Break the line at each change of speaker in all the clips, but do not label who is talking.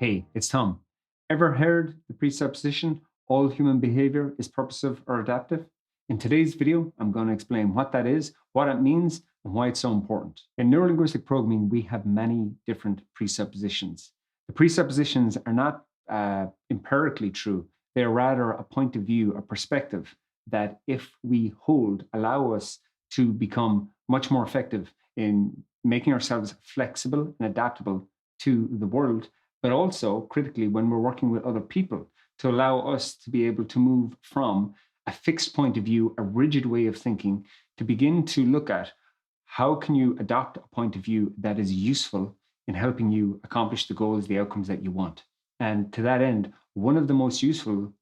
Hey, it's Tom. Ever heard the presupposition, all human behavior is purposive or adaptive? In today's video, I'm going to explain what that is, what it means, and why it's so important. In neurolinguistic programming, we have many different presuppositions. The presuppositions are not empirically true. They're rather a point of view, a perspective that if we hold, allow us to become much more effective in making ourselves flexible and adaptable to the world, but also critically when we're working with other people to allow us to be able to move from a fixed point of view, a rigid way of thinking, to begin to look at how can you adopt a point of view that is useful in helping you accomplish the goals, the outcomes that you want. And to that end, one of the most useful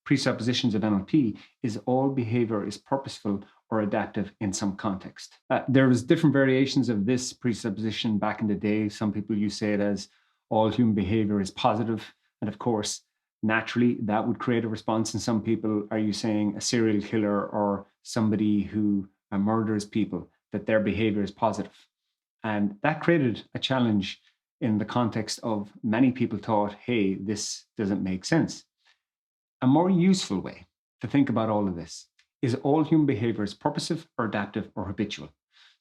presuppositions of NLP is all behavior is purposeful or adaptive in some context. There was different variations of this presupposition back in the day. Some people used to say it as all human behavior is positive. And of course, naturally, that would create a response in some people. Are you saying a serial killer or somebody who murders people, that their behavior is positive? And that created a challenge in the context of many people thought, hey, this doesn't make sense. A more useful way to think about all of this is all human behavior is purposive or adaptive or habitual.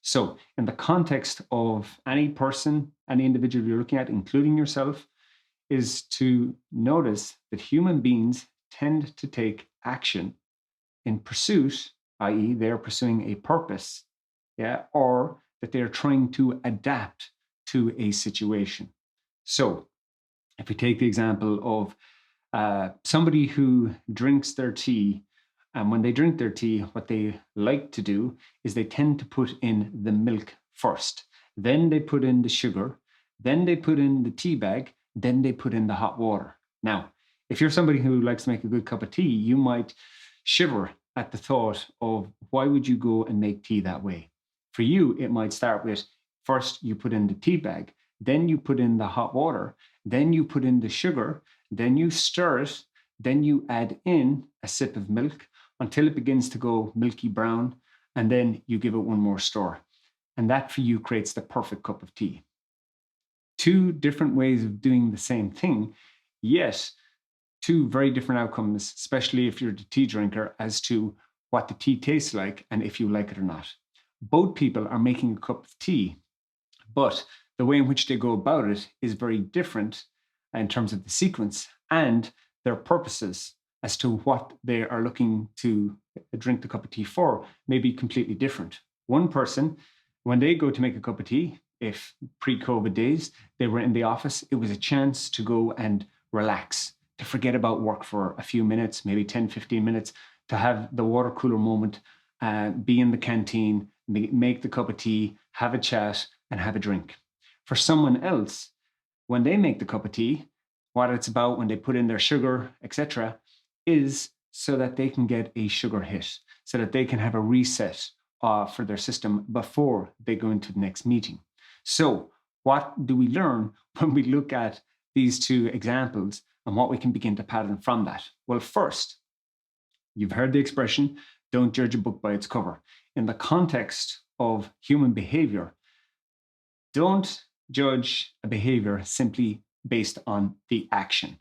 So in the context of any person, any individual you're looking at, including yourself, is to notice that human beings tend to take action in pursuit, i.e. they're pursuing a purpose, or that they're trying to adapt to a situation. So if we take the example of somebody who drinks their tea, and when they drink their tea, what they like to do is they tend to put in the milk first. Then they put in the sugar. Then they put in the tea bag. Then they put in the hot water. Now, if you're somebody who likes to make a good cup of tea, you might shiver at the thought of why would you go and make tea that way? For you, it might start with first you put in the tea bag. Then you put in the hot water. Then you put in the sugar. Then you stir it. Then you add in a sip of milk until it begins to go milky brown, and then you give it one more stir. And that for you creates the perfect cup of tea. Two different ways of doing the same thing, yet two very different outcomes, especially if you're the tea drinker, as to what the tea tastes like and if you like it or not. Both people are making a cup of tea, but the way in which they go about it is very different in terms of the sequence and their purposes as to what they are looking to drink the cup of tea for may be completely different. One person, when they go to make a cup of tea, if pre-COVID days, they were in the office, it was a chance to go and relax, to forget about work for a few minutes, maybe 10, 15 minutes, to have the water cooler moment, be in the canteen, make the cup of tea, have a chat, and have a drink. For someone else, when they make the cup of tea, what it's about when they put in their sugar, etc., is so that they can get a sugar hit, so that they can have a reset for their system before they go into the next meeting. So what do we learn when we look at these two examples and what we can begin to pattern from that? Well, first, you've heard the expression, don't judge a book by its cover. In the context of human behavior, don't judge a behavior simply based on the action.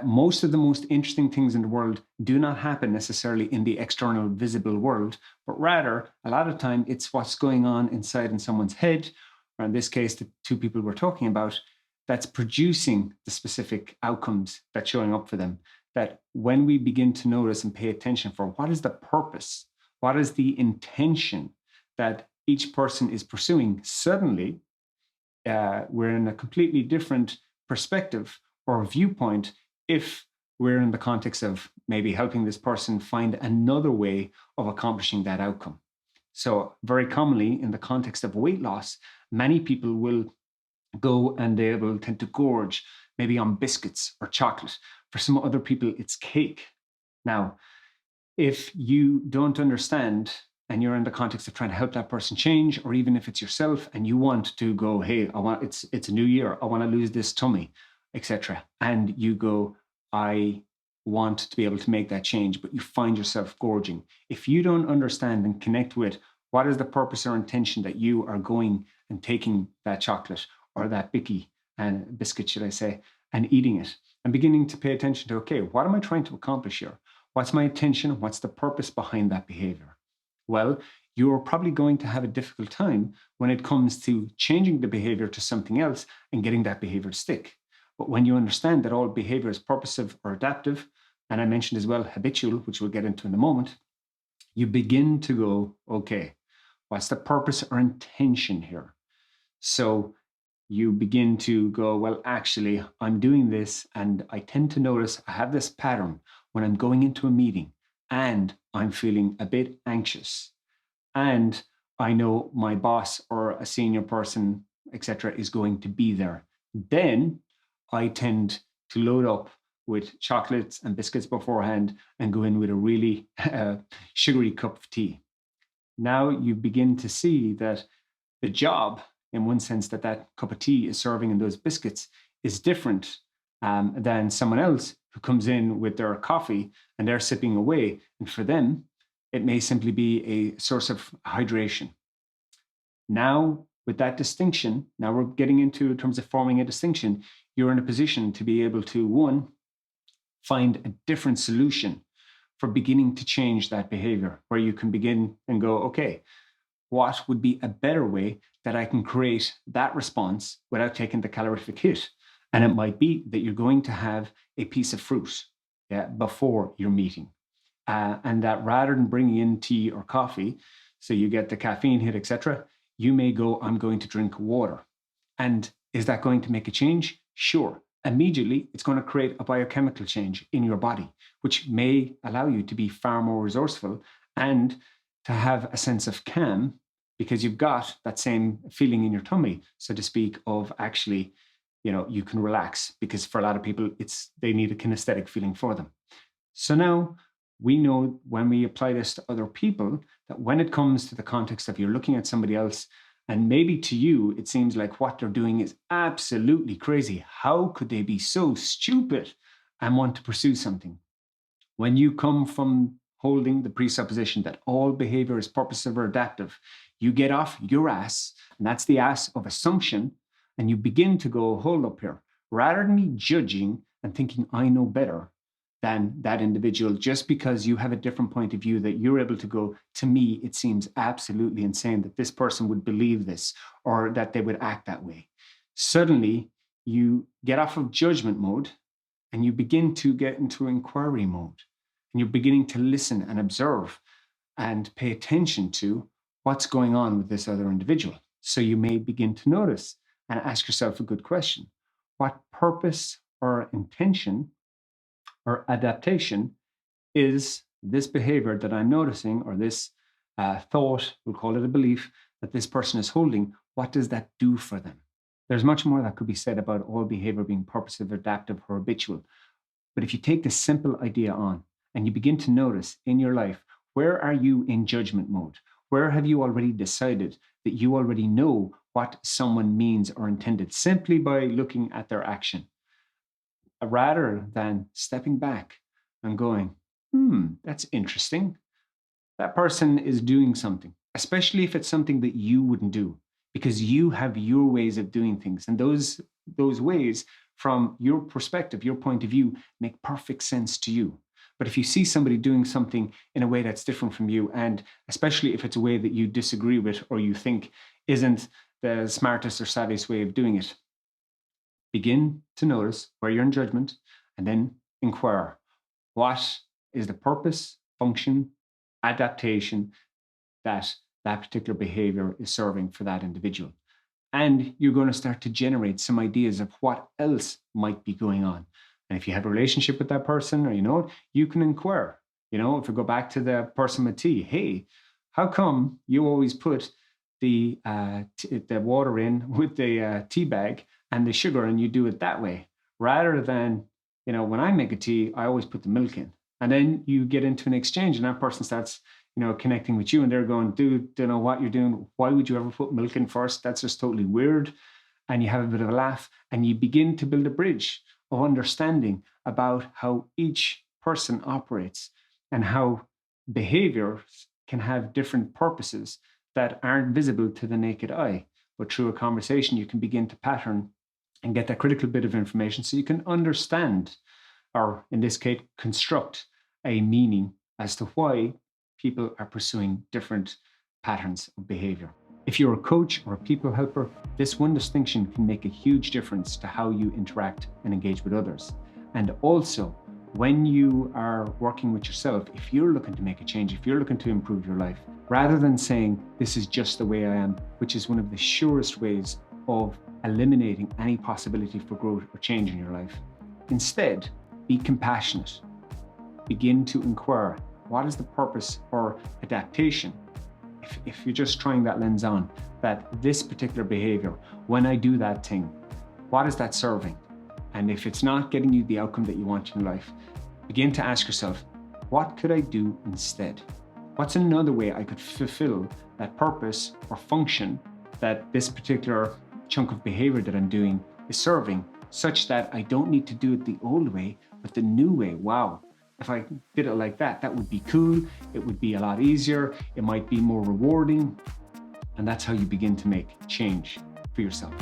Most of the most interesting things in the world do not happen necessarily in the external visible world, but rather a lot of time it's what's going on inside in someone's head, or in this case, the two people we're talking about, that's producing the specific outcomes that's showing up for them. That when we begin to notice and pay attention for what is the purpose, what is the intention that each person is pursuing, suddenly we're in a completely different perspective or viewpoint if we're in the context of maybe helping this person find another way of accomplishing that outcome. So very commonly in the context of weight loss, many people will go and they will tend to gorge maybe on biscuits or chocolate. For some other people, it's cake. Now, if you don't understand and you're in the context of trying to help that person change, or even if it's yourself and you want to go, hey, it's a new year, I want to lose this tummy, etc. And you go, I want to be able to make that change, but you find yourself gorging. If you don't understand and connect with what is the purpose or intention that you are going and taking that chocolate or that biscuit, should I say, and eating it, and beginning to pay attention to, okay, what am I trying to accomplish here? What's my intention? What's the purpose behind that behavior? Well, you're probably going to have a difficult time when it comes to changing the behavior to something else and getting that behavior to stick. But when you understand that all behavior is purposive or adaptive, and I mentioned as well habitual, which we'll get into in a moment, you begin to go, okay, what's the purpose or intention here? So you begin to go, well, actually, I'm doing this, and I tend to notice I have this pattern when I'm going into a meeting and I'm feeling a bit anxious. And I know my boss or a senior person, etc., is going to be there. Then I tend to load up with chocolates and biscuits beforehand and go in with a really sugary cup of tea. Now you begin to see that the job, in one sense, that that cup of tea is serving and those biscuits is different than someone else who comes in with their coffee and they're sipping away. And for them, it may simply be a source of hydration. Now, with that distinction, now we're getting into terms of forming a distinction, you're in a position to be able to, one, find a different solution for beginning to change that behavior, where you can begin and go, okay, what would be a better way that I can create that response without taking the calorific hit? And it might be that you're going to have a piece of fruit before your meeting. And that rather than bringing in tea or coffee, so you get the caffeine hit, etc., you may go, I'm going to drink water. And is that going to make a change? Sure. Immediately, it's going to create a biochemical change in your body, which may allow you to be far more resourceful and to have a sense of calm, because you've got that same feeling in your tummy, so to speak, of actually, you can relax, because for a lot of people, they need a kinesthetic feeling for them. So now we know when we apply this to other people, that when it comes to the context of you're looking at somebody else, and maybe to you, it seems like what they're doing is absolutely crazy. How could they be so stupid and want to pursue something? When you come from holding the presupposition that all behavior is purposive or adaptive, you get off your ass, and that's the ass of assumption, and you begin to go, hold up here. Rather than me judging and thinking I know better than that individual, just because you have a different point of view, that you're able to go, to me, it seems absolutely insane that this person would believe this or that they would act that way. Suddenly, you get off of judgment mode and you begin to get into inquiry mode. And you're beginning to listen and observe and pay attention to what's going on with this other individual. So you may begin to notice and ask yourself a good question. What purpose or intention or adaptation is this behavior that I'm noticing, or this thought, we'll call it a belief, that this person is holding? What does that do for them? There's much more that could be said about all behavior being purposive, adaptive, or habitual. But if you take this simple idea on and you begin to notice in your life, where are you in judgment mode? Where have you already decided that you already know what someone means or intended simply by looking at their action, rather than stepping back and going, that's interesting. That person is doing something, especially if it's something that you wouldn't do, because you have your ways of doing things. And those ways, from your perspective, your point of view, make perfect sense to you. But if you see somebody doing something in a way that's different from you, and especially if it's a way that you disagree with or you think isn't the smartest or savviest way of doing it, begin to notice where you're in judgment and then inquire. What is the purpose, function, adaptation that that particular behavior is serving for that individual? And you're going to start to generate some ideas of what else might be going on. And if you have a relationship with that person, or you can inquire. If we go back to the person with tea, hey, how come you always put the water in with the tea bag and the sugar, and you do it that way, rather than, when I make a tea, I always put the milk in. And then you get into an exchange, and that person starts, connecting with you, and they're going, dude, don't know what you're doing. Why would you ever put milk in first? That's just totally weird. And you have a bit of a laugh, and you begin to build a bridge of understanding about how each person operates and how behaviors can have different purposes that aren't visible to the naked eye. But through a conversation, you can begin to pattern and get that critical bit of information so you can understand, or in this case, construct a meaning as to why people are pursuing different patterns of behavior. If you're a coach or a people helper, this one distinction can make a huge difference to how you interact and engage with others. And also, when you are working with yourself, if you're looking to make a change, if you're looking to improve your life, rather than saying, this is just the way I am, which is one of the surest ways of eliminating any possibility for growth or change in your life, instead, be compassionate. Begin to inquire, what is the purpose or adaptation? If you're just trying that lens on, that this particular behavior, when I do that thing, what is that serving? And if it's not getting you the outcome that you want in life, begin to ask yourself, what could I do instead? What's another way I could fulfill that purpose or function that this particular chunk of behavior that I'm doing is serving, such that I don't need to do it the old way, but the new way? Wow. If I did it like that, that would be cool. It would be a lot easier. It might be more rewarding. And that's how you begin to make change for yourself.